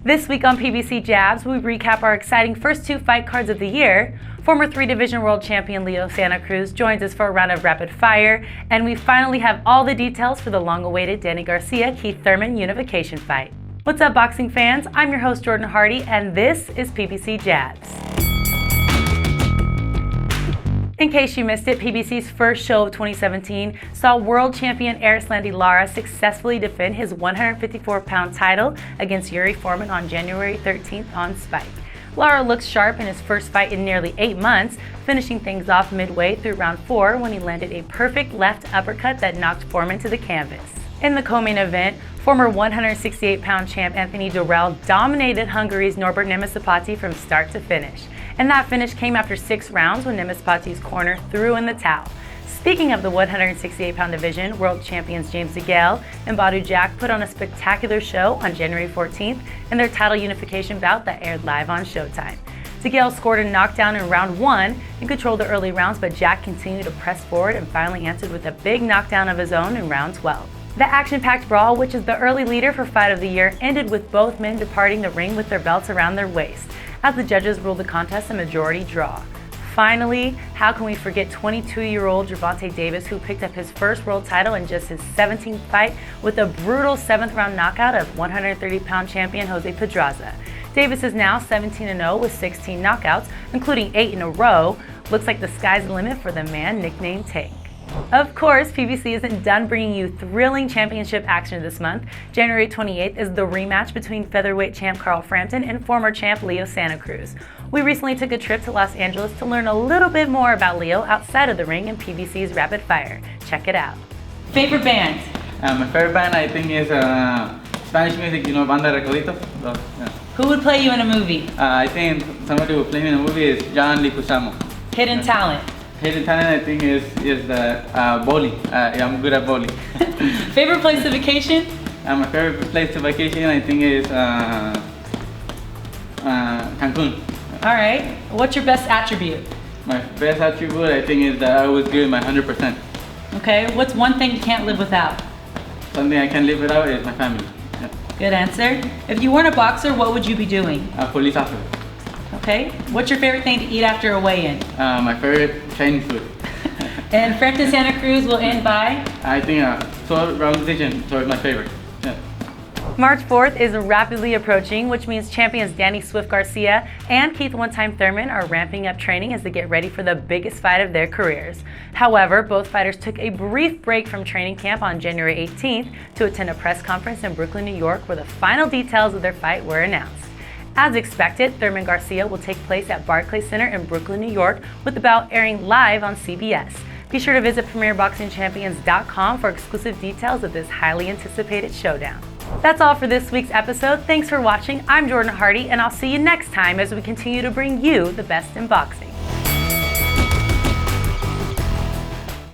This week on PBC Jabs, we recap our exciting first two fight cards of the year. Former 3-division world champion Leo Santa Cruz joins us for a round of rapid fire, and we finally have all the details for the long-awaited Danny Garcia-Keith Thurman unification fight. What's up, boxing fans? I'm your host, Jordan Hardy, and this is PBC Jabs. In case you missed it, PBC's first show of 2017 saw world champion Erislandy Lara successfully defend his 154-pound title against Yuri Foreman on January 13th on Spike. Lara looks sharp in his first fight in nearly 8 months, finishing things off midway through round 4 when he landed a perfect left uppercut that knocked Foreman to the canvas. In the co-main event, former 168-pound champ Anthony Dirrell dominated Hungary's Norbert Nemesapati from start to finish. And that finish came after 6 rounds when Nemesapati's corner threw in the towel. Speaking of the 168-pound division, world champions James DeGale and Badu Jack put on a spectacular show on January 14th in their title unification bout that aired live on Showtime. DeGale scored a knockdown in round 1 and controlled the early rounds, but Jack continued to press forward and finally answered with a big knockdown of his own in round 12. The action-packed brawl, which is the early leader for Fight of the Year, ended with both men departing the ring with their belts around their waist, as the judges ruled the contest a majority draw. Finally, how can we forget 22-year-old Gervonta Davis, who picked up his first world title in just his 17th fight with a brutal 7th-round knockout of 130-pound champion Jose Pedraza. Davis is now 17-0 with 16 knockouts, including 8 in a row. Looks like the sky's the limit for the man nicknamed Tank. Of course, PBC isn't done bringing you thrilling championship action this month. January 28th is the rematch between featherweight champ Carl Frampton and former champ Leo Santa Cruz. We recently took a trip to Los Angeles to learn a little bit more about Leo outside of the ring in PBC's Rapid Fire. Check it out. Favorite band? My favorite band, I think, is Spanish music, Banda Recodito. So, yeah. Who would play you in a movie? I think somebody who would play me in a movie is John Leguizamo. Hidden talent? Hidden talent, I think, is bowling. I'm good at bowling. Favorite place to vacation? My favorite place to vacation, I think, is Cancun. All right. What's your best attribute? My best attribute, I think, is that I always give my 100%. Okay. What's one thing you can't live without? Something I can't live without is my family. Yeah. Good answer. If you weren't a boxer, what would you be doing? A police officer. Okay. What's your favorite thing to eat after a weigh-in? My favorite Chinese food. And Frampton Santa Cruz will end by? I think 12-round decision, so it's my favorite. Yeah. March 4th is rapidly approaching, which means champions Danny Swift Garcia and Keith One-Time Thurman are ramping up training as they get ready for the biggest fight of their careers. However, both fighters took a brief break from training camp on January 18th to attend a press conference in Brooklyn, New York, where the final details of their fight were announced. As expected, Thurman Garcia will take place at Barclays Center in Brooklyn, New York, with the bout airing live on CBS. Be sure to visit PremierBoxingChampions.com for exclusive details of this highly anticipated showdown. That's all for this week's episode. Thanks for watching. I'm Jordan Hardy, and I'll see you next time as we continue to bring you the best in boxing.